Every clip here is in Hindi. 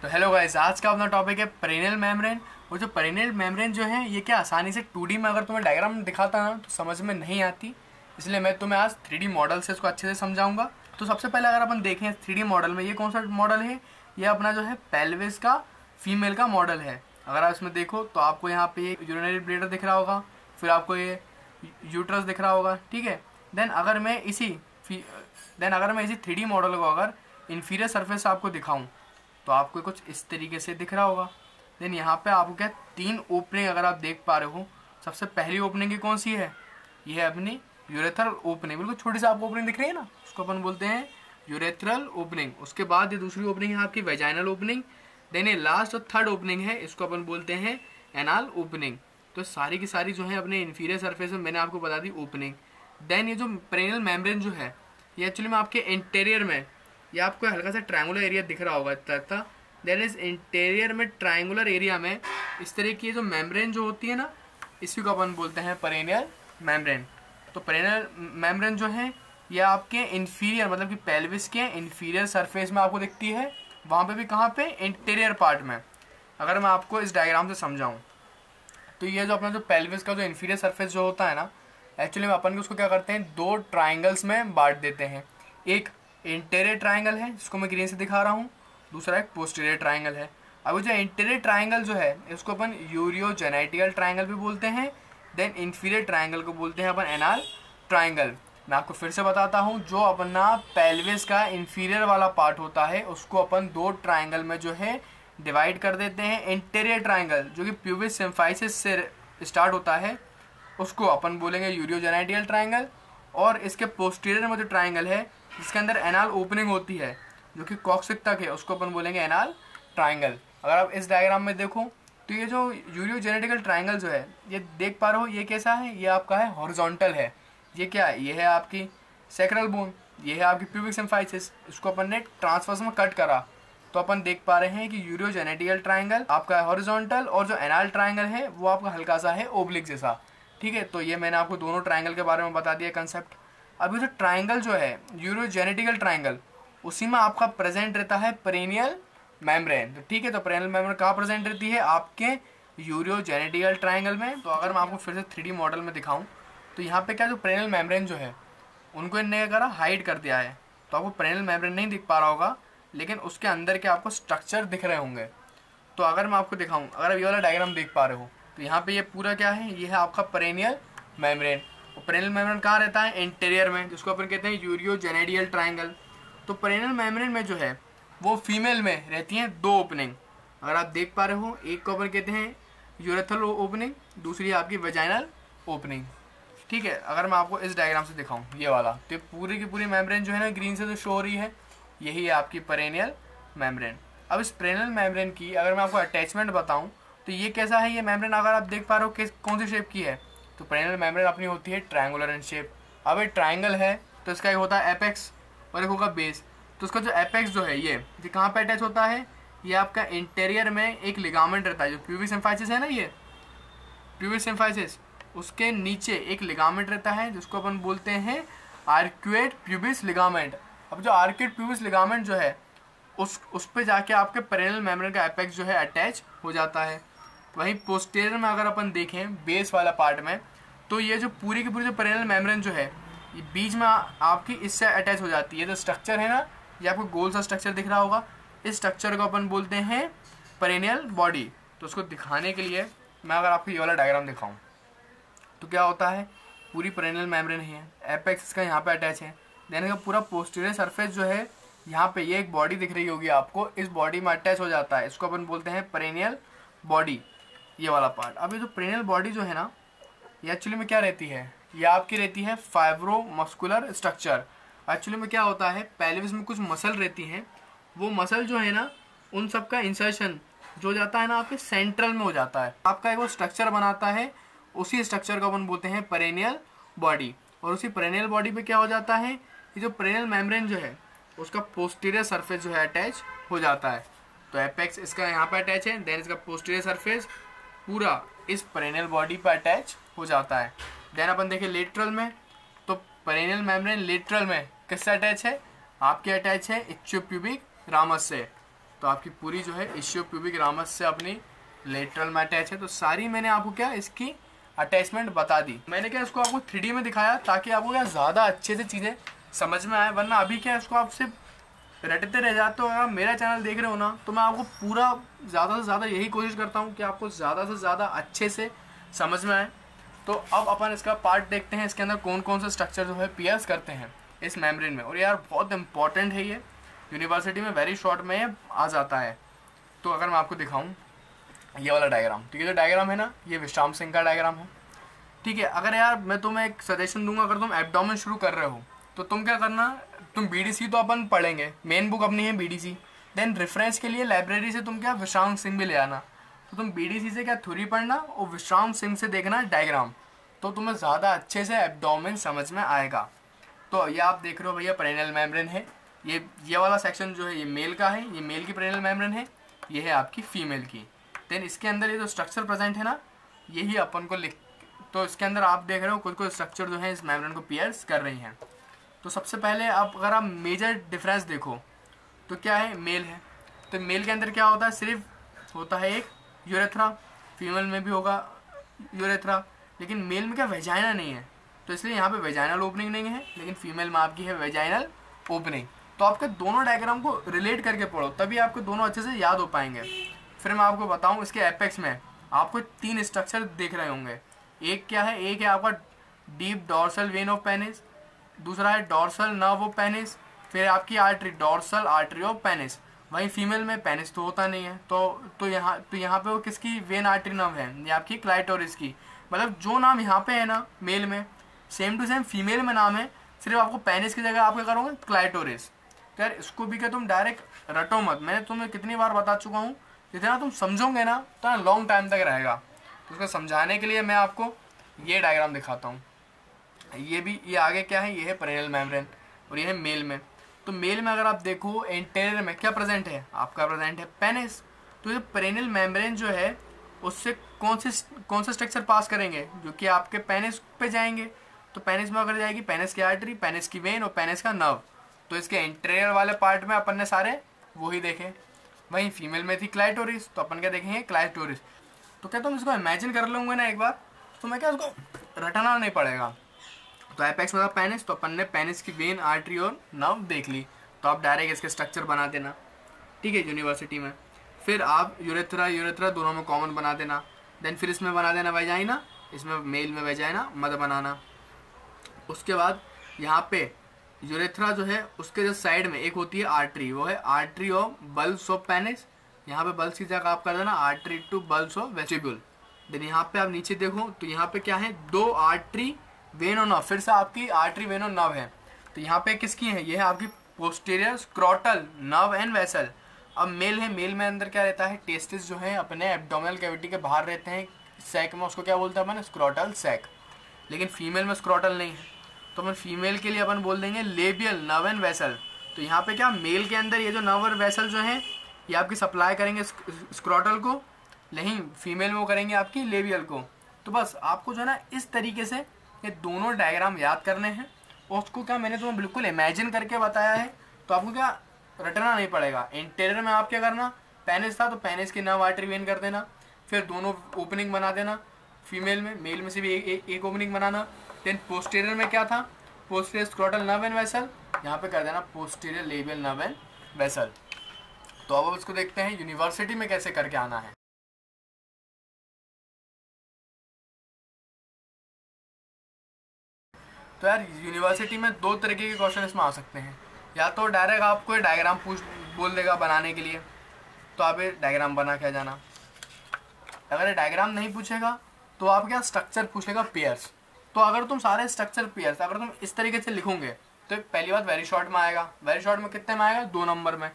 तो हेलो गाइस, आज का अपना टॉपिक है पेरिनियल मेम्ब्रेन। और जो पेरिनियल मेम्ब्रेन जो है ये क्या आसानी से 2D में अगर तुम्हें डायग्राम दिखाता ना तो समझ में नहीं आती, इसलिए मैं तुम्हें आज 3D मॉडल से इसको अच्छे से समझाऊंगा। तो सबसे पहले अगर अपन देखें 3D मॉडल में, ये कौन सा मॉडल है? ये अपना जो है पेल्विस का फीमेल का मॉडल है। अगर आप इसमें देखो तो आपको यहाँ पे एक यूरिनरी ब्लैडर दिख रहा होगा, फिर आपको ये यूट्रस दिख रहा होगा, ठीक है। देन अगर मैं इसी 3D मॉडल को अगर इन्फीरियर सरफेस आपको दिखाऊं तो आपको कुछ इस तरीके से दिख रहा होगा। देन यहाँ पे आपको क्या 3 ओपनिंग अगर आप देख पा रहे हो। सबसे पहली ओपनिंग की कौन सी है? ये है अपनी यूरेथ्रल ओपनिंग, बिल्कुल छोटी सी आपको ओपनिंग दिख रही है ना, उसको अपन बोलते हैं यूरेथ्रल ओपनिंग। उसके बाद ये दूसरी ओपनिंग है आपकी वेजाइनल ओपनिंग। देन ये लास्ट और थर्ड ओपनिंग है, इसको अपन बोलते हैं एनाल ओपनिंग। तो सारी की सारी जो है अपने इन्फीरियर सरफेस में मैंने आपको बता दी ओपनिंग। देन ये जो पेरिनियल मेम्ब्रेन जो है ये एक्चुअली में आपके इंटीरियर में, ये आपको हल्का सा ट्रायंगुलर एरिया दिख रहा होगा तथा देन इस इंटीरियर में ट्रायंगुलर एरिया में इस तरह की जो मेम्ब्रेन जो होती है ना, इसी को अपन बोलते हैं पेरिनियल मेम्ब्रेन। तो पेरिनियल मेम्ब्रेन जो है ये आपके इन्फीरियर मतलब कि पेल्विस के इन्फीरियर सरफेस में आपको दिखती है। वहाँ पे भी कहाँ पे? इंटीरियर पार्ट में। अगर मैं आपको इस डायग्राम से समझाऊँ तो ये जो अपना जो पेल्विस का जो इन्फीरियर सरफेस जो होता है ना, एक्चुअली में अपन उसको क्या करते हैं, 2 ट्राइंगल्स में बांट देते हैं। एक इंटीरियर ट्राइंगल है जिसको मैं ग्रीन से दिखा रहा हूँ, दूसरा एक पोस्टीरियर ट्राइंगल है। अब जो इंटीरियर ट्राइंगल जो है इसको अपन यूरियोजेनेटिकल ट्राइंगल भी बोलते हैं। देन इंफीरियर ट्राइंगल को बोलते हैं अपन एनाल ट्राइंगल। मैं आपको फिर से बताता हूँ, जो अपना पेल्विस का इंफीरियर वाला पार्ट होता है उसको अपन 2 ट्राइंगल में जो है डिवाइड कर देते हैं। इंटीरियर ट्राइंगल जो कि प्यूबिस सिम्फाइसिस से स्टार्ट होता है उसको अपन बोलेंगे यूरियोजेनेटिकल ट्राइंगल, और इसके पोस्टीरियर में जो ट्राइंगल है जिसके अंदर एनाल ओपनिंग होती है जो कि कॉक्सिक तक है उसको अपन बोलेंगे एनाल ट्राइंगल। अगर आप इस डायग्राम में देखो तो ये जो यूरियोजेनेटिकल ट्राइंगल जो है ये देख पा रहे हो, ये कैसा है? ये आपका है हॉरिजॉन्टल है। ये क्या है? ये है आपकी सैक्रल बोन, ये है आपकी प्यूबिक सिम्फाइसिस। इसको अपन ने ट्रांसवर्स में कट करा तो अपन देख पा रहे हैं कि यूरियोजेनेटिकल ट्राइंगल आपका है हॉरिजॉन्टल और जो एनाल ट्राइंगल है वो आपका हल्का सा है ओब्लिक जैसा, ठीक है। तो ये मैंने आपको दोनों ट्राइंगल के बारे में बता दिया कंसेप्ट। अभी जो ट्राइंगल जो है यूरियोजेनेटिकल ट्राइंगल, उसी में आपका प्रेजेंट रहता है पेरिनियल मेम्ब्रेन। तो ठीक है, तो पेरिनियल मेम्ब्रेन कहाँ प्रेजेंट रहती है? आपके यूरियोजेनेटिकल ट्राइंगल में। तो अगर मैं आपको फिर से 3D मॉडल में दिखाऊं तो यहाँ पे क्या जो पेरिनियल मेम्ब्रेन जो है उनको इन्होंने क्या करा, हाइड कर दिया है। तो आपको पेरिनियल मेम्ब्रेन नहीं दिख पा रहा होगा, लेकिन उसके अंदर के आपको स्ट्रक्चर दिख रहे होंगे। तो अगर मैं आपको दिखाऊं, अगर आप ये वाला डायग्राम देख पा रहे हो तो यहाँ पे ये पूरा क्या है, ये है आपका पेरिनियल मेम्ब्रेन। और पेरिनियल मेम्ब्रेन कहाँ रहता है? इंटीरियर में, जिसको अपन कहते हैं यूरियोजेनेटिकल ट्राइंगल। तो पेरिनियल मेम्ब्रेन में जो है वो फीमेल में रहती हैं 2 ओपनिंग। अगर आप देख पा रहे हो, एक को अपन कहते हैं यूरेथ्रल ओपनिंग, दूसरी आपकी वेजाइनल ओपनिंग, ठीक है। अगर मैं आपको इस डायग्राम से दिखाऊं ये वाला, तो पूरी की पूरी मेम्ब्रेन जो है ना ग्रीन से जो शो हो रही है, यही है आपकी पेरिनियल मेम्ब्रेन। अब इस पेरिनियल मेम्ब्रेन की अगर मैं आपको अटैचमेंट बताऊं तो ये कैसा है? ये मेम्ब्रेन अगर आप देख पा रहे हो कौन सी शेप की है, तो पेरिनियल मेम्ब्रेन अपनी होती है ट्रायंगुलर इन शेप। अब ये ट्रायंगल है तो इसका एक होता है एपेक्स और एक होगा बेस। तो उसका जो एपेक्स जो है ये कहाँ पे अटैच होता है? ये आपका इंटीरियर में एक लिगामेंट रहता है, जो प्यूबिक सिम्फाइसिस है ना, ये प्यूबिक सिम्फाइसिस, उसके नीचे एक लिगामेंट रहता है जिसको अपन बोलते हैं आर्क्वेट प्यूबिस लिगामेंट। अब जो आर्क्वेट प्यूबिस लिगामेंट जो है उस पे जाके आपके पेरिनियल मेम्ब्रेन का एपेक्स जो है अटैच हो जाता है। वहीं पोस्टीरियर में अगर अपन देखें बेस वाला पार्ट में, तो ये जो पूरी की पूरी जो पेरिनियल मेम्ब्रेन जो है ये बीच में आपकी इससे अटैच हो जाती है। जो स्ट्रक्चर है ना, ये आपको गोल सा स्ट्रक्चर दिख रहा होगा, इस स्ट्रक्चर को अपन बोलते हैं पेरिनियल बॉडी। तो उसको दिखाने के लिए मैं अगर आपको ये वाला डायग्राम दिखाऊँ तो क्या होता है, पूरी पेरिनियल मेम्ब्रेन है, एपेक्स इसका यहाँ पे अटैच है। देन का पूरा पोस्टीरियर सरफेस जो है यहाँ पे ये एक बॉडी दिख रही होगी आपको, इस बॉडी में अटैच हो जाता है, इसको अपन बोलते हैं पेरिनियल बॉडी, ये वाला पार्ट। अब ये जो पेरिनियल बॉडी जो है ना, ये एक्चुअली में क्या रहती है? ये आपकी रहती है फाइब्रोमस्कुलर स्ट्रक्चर। एक्चुअली में क्या होता है, पेल्विस में कुछ मसल रहती हैं, वो मसल जो है ना उन सब का इंसर्शन जो जाता है ना आपके सेंट्रल में हो जाता है, आपका एक वो स्ट्रक्चर बनाता है, उसी स्ट्रक्चर को अपन बोलते हैं पेरिनियल बॉडी। और उसी पेरिनियल बॉडी पे क्या हो जाता है, ये जो पेरिनियल मेम्ब्रेन जो है उसका पोस्टीरियर सरफेस जो है अटैच हो जाता है। तो एपेक्स इसका यहाँ पे अटैच है, देन इसका पोस्टीरियर सरफेस पूरा इस पेरिनियल बॉडी पे अटैच हो जाता है। देन अपन देखें लेटरल में, तो पेरिनियल मेम्ब्रेन लेटरल में किससे अटैच है? आपके अटैच है इक्वियोप्यूबिक रामस से। तो आपकी पूरी जो है इशियोप्यूबिक रामस से अपनी लेटरल में अटैच है। तो सारी मैंने आपको क्या इसकी अटैचमेंट बता दी। मैंने क्या इसको आपको 3D में दिखाया ताकि आपको क्या ज़्यादा अच्छे से चीज़ें समझ में आए, वरना अभी क्या इसको आप सिर्फ रटते रह जाते हो। अगर मेरा चैनल देख रहे हो ना तो मैं आपको पूरा ज़्यादा से ज़्यादा यही कोशिश करता हूँ कि आपको ज़्यादा से ज़्यादा अच्छे से समझ में आए। तो अब अपन इसका पार्ट देखते हैं, इसके अंदर कौन कौन से स्ट्रक्चर जो है पियर्स करते हैं इस मेम्ब्रेन में। और यार बहुत इंपॉर्टेंट है ये, यूनिवर्सिटी में वेरी शॉर्ट में ये आ जाता है। तो अगर मैं आपको दिखाऊं ये वाला डायग्राम, ठीक है, जो डायग्राम है ना ये विश्राम सिंह का डायग्राम है, ठीक है। अगर यार मैं तुम्हें एक सजेशन दूंगा, अगर तुम एब्डोमेन शुरू कर रहे हो तो तुम क्या करना, तुम बीडीसी तो अपन पढ़ेंगे, मेन बुक अपनी है बीडीसी, देन रेफरेंस के लिए लाइब्रेरी से तुम क्या विश्राम सिंह भी ले आना। तो तुम बीडीसी से क्या थ्योरी पढ़ना और विश्राम सिंह से देखना डायग्राम, तो तुम्हें ज़्यादा अच्छे से एब्डोमेन समझ में आएगा। तो ये आप देख रहे हो भैया पेरिनियल मेम्ब्रेन है, ये वाला सेक्शन जो है ये मेल का है, ये मेल की पेरिनियल मेम्ब्रेन है, ये है आपकी फीमेल की। देन इसके अंदर ये जो स्ट्रक्चर प्रेजेंट है ना यही अपन को लिख, तो इसके अंदर आप देख रहे हो कुछ स्ट्रक्चर जो है इस मेम्ब्रेन को पियर्स कर रही हैं। तो सबसे पहले अगर आप मेजर डिफरेंस देखो तो क्या है, मेल है, तो मेल के अंदर क्या होता है, सिर्फ होता है एक यूरेथ्रा, फीमेल में भी होगा यूरेथ्रा, लेकिन मेल में क्या वेजाइना नहीं है, तो इसलिए यहाँ पे वेजाइनल ओपनिंग नहीं है, लेकिन फीमेल में आपकी है वेजाइनल ओपनिंग। तो आपके दोनों डायग्राम को रिलेट करके पढ़ो तभी आपको दोनों अच्छे से याद हो पाएंगे। फिर मैं आपको बताऊँ इसके एपेक्स में आपको 3 स्ट्रक्चर दिख रहे होंगे। एक क्या है, एक है आपका deep dorsal when of penis, दूसरा है डॉर्सल नर्व ऑफ पेनिस, फिर आपकी artery dorsal artery of penis. वहीं फीमेल में पेनिस तो होता नहीं है, तो यहाँ पे वो किसकी वेन आर्टरी नर्व है, ये आपकी क्लाइटोरिस की। मतलब जो नाम यहाँ पे है ना मेल में सेम टू सेम फीमेल में नाम है, सिर्फ आपको पेनिस की जगह आप क्या करोगे क्लाइटोरिस। तो यार इसको भी क्या तुम डायरेक्ट रटो मत, मैंने तुम्हें कितनी बार बता चुका हूँ, जितना तुम समझोगे ना तो लॉन्ग टाइम तक रहेगा। तो उसको समझाने के लिए मैं आपको ये डायग्राम दिखाता हूँ। ये आगे क्या है, ये है पेरिनियल मेम्ब्रेन और ये है मेल में। तो मेल में अगर आप देखो इंटीरियर में क्या प्रेजेंट है, आपका प्रेजेंट है पेनिस। तो ये पेरिनियल मेम्ब्रेन जो है उससे कौन से स्ट्रक्चर पास करेंगे, जो कि आपके पेनिस पे जाएंगे। तो पेनिस में अगर जाएगी पेनिस की आर्टरी, पेनिस की वेन और पेनिस का नर्व। तो इसके इंटीरियर वाले पार्ट में अपन ने सारे वही देखे। वहीं फीमेल में थी क्लाइटोरिस, तो अपन क्या देखेंगे क्लाइटोरिस। तो क्या तुम इसको इमेजिन कर लोगे ना एक बार, तो मैं क्या उसको रटना नहीं पड़ेगा। तो एपेक्स में था पेनिस, तो अपन ने पेनिस की वेन आर्टरी और नर्व देख ली, तो आप डायरेक्ट इसके स्ट्रक्चर बना देना, ठीक है, यूनिवर्सिटी में। फिर आप यूरेथ्रा दोनों में कॉमन बना देना। देन फिर इसमें बना देना वेजाइना, इसमें मेल में वेजाइना मत बनाना। उसके बाद यहाँ पे यूरेथ्रा जो है उसके जो साइड में एक होती है आर्टरी, वो है artery of bulbs of penis. यहाँ पे बल्ब्स की जगह आप कर देना artery to bulbs of vestibule. Then यहाँ पे आप नीचे देखो तो यहाँ पे क्या है, 2 आर्टरी वेन और नर्व, फिर से आपकी आर्टरी वेन और नर्व है। तो यहाँ पे किसकी है, ये है आपकी posterior scrotal nerve and vessel. अब मेल है, मेल में अंदर क्या रहता है, टेस्टिस जो है अपने एब्डोमिनल कैविटी के बाहर रहते हैं सैक में, उसको क्या बोलते हैं अपन स्क्रोटल सैक। लेकिन फीमेल में स्क्रोटल नहीं है, तो अपन फीमेल के लिए अपन बोल देंगे लेबियल नर्व एंड वेसल। तो यहाँ पे क्या मेल के अंदर ये जो नर्व और वेसल जो है ये आपकी सप्लाई करेंगे स्क्रोटल को, नहीं फीमेल में वो करेंगे आपकी लेबियल को। तो बस आपको जो है ना इस तरीके से ये दोनों डायग्राम याद करने हैं, और उसको क्या मैंने तुम्हें बिल्कुल इमेजिन करके बताया है, तो आपको क्या रटना नहीं पड़ेगा। इंटीरियर में आप क्या करना, पेनिस था तो पेनिस की नर्व आर्टरी वेन कर देना, फिर दोनों ओपनिंग बना देना, फीमेल में मेल में से भी एक ओपनिंग बनाना। देन पोस्टीरियर में क्या था, posterior scrotal nerve and vessel, यहाँ पे कर देना posterior labial nerve and vessel. तो अब उसको देखते हैं यूनिवर्सिटी में कैसे करके आना है। तो यार यूनिवर्सिटी में 2 तरीके के क्वेश्चन इसमें आ सकते हैं, या तो डायरेक्ट आपको डायग्राम बोल देगा बनाने के लिए, तो आप ये डायग्राम बना के जाना। अगर ये डायग्राम नहीं पूछेगा तो आप क्या स्ट्रक्चर पूछेगा पेयर्स। तो अगर तुम सारे स्ट्रक्चर पेयर्स अगर तुम इस तरीके से लिखोगे तो पहली बात वेरी शॉर्ट में आएगा। वेरी शॉर्ट में कितने में आएगा, 2 नंबर में।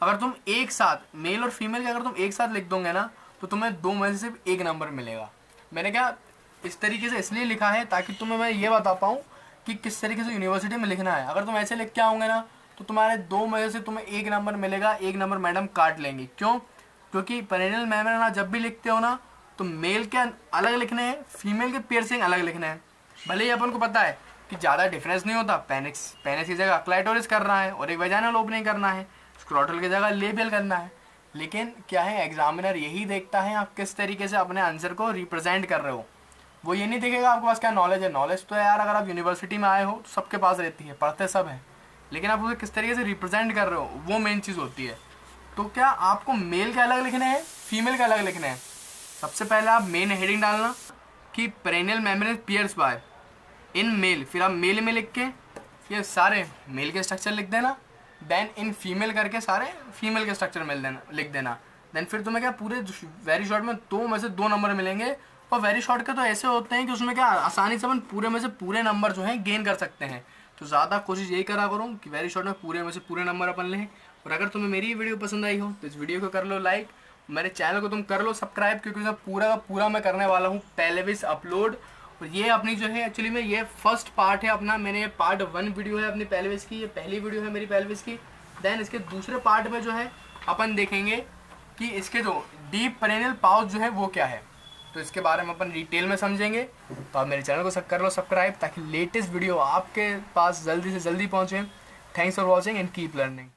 अगर तुम एक साथ मेल और फीमेल के अगर तुम एक साथ लिख दोगे ना तो तुम्हें 2 में से सिर्फ 1 नंबर मिलेगा। मैंने क्या इस तरीके से इसलिए लिखा है ताकि तुम्हें मैं ये बता पाऊँ कि किस तरीके से यूनिवर्सिटी में लिखना है। अगर तुम ऐसे लिख के आओगे ना तो तुम्हारे 2 में से तुम्हें 1 नंबर मिलेगा, 1 नंबर मैडम काट लेंगी। क्यों, क्योंकि पेरिनियल मेम्ब्रेन जब भी लिखते हो ना तो मेल के अलग लिखने हैं, फीमेल के पियर्सिंग अलग लिखने हैं। भले ही अपन को पता है कि ज़्यादा डिफरेंस नहीं होता, पेनिस की जगह क्लाइटोरिस करना है और एक वेजाइनल ओपनिंग करना है, स्क्रोटल की जगह लेबियल करना है, लेकिन क्या है, एग्जामिनर यही देखता है आप किस तरीके से अपने आंसर को रिप्रेजेंट कर रहे हो। वो ये नहीं देखेगा आपके पास क्या नॉलेज है। नॉलेज तो यार अगर आप यूनिवर्सिटी में आए हो तो सबके पास रहती है, पढ़ते सब हैं, लेकिन आप उसे किस तरीके से रिप्रेजेंट कर रहे हो वो मेन चीज़ होती है। तो क्या आपको मेल का अलग लिखना है, फीमेल का अलग लिखना है? सबसे पहले आप मेन हेडिंग डालना कि perennial membrane piers bye in male, फिर आप मेल में लिख के ये सारे मेल के स्ट्रक्चर लिख देना। देन इन फीमेल करके सारे फीमेल के स्ट्रक्चर लिख देना। देन फिर तुम्हें क्या पूरे वेरी शॉर्ट में 2 में से 2 नंबर मिलेंगे। और वेरी शॉर्ट के तो ऐसे होते हैं कि उसमें क्या आसानी से अपन पूरे में से पूरे नंबर जो हैं गेन कर सकते हैं। तो ज़्यादा कोशिश यही करा करूँ कि वेरी शॉर्ट में पूरे में से पूरे नंबर अपन लें। और अगर तुम्हें मेरी वीडियो पसंद आई हो तो इस वीडियो को कर लो लाइक, मेरे चैनल को तुम कर लो सब्सक्राइब, क्योंकि उसमें पूरा का पूरा मैं करने वाला हूँ पेल्विस अपलोड। और ये अपनी जो है एक्चुअली में ये फर्स्ट पार्ट है अपना, मैंने पार्ट 1 वीडियो है अपनी पेल्विस की, ये पहली वीडियो है मेरी पेल्विस की। देन इसके दूसरे पार्ट में जो है अपन देखेंगे कि इसके जो डीप पेरिनियल पाउच जो है वो क्या है, तो इसके बारे में अपन डिटेल में समझेंगे। तो आप मेरे चैनल को कर लो सब्सक्राइब ताकि लेटेस्ट वीडियो आपके पास जल्दी से जल्दी पहुँचे। Thanks for watching and keep learning.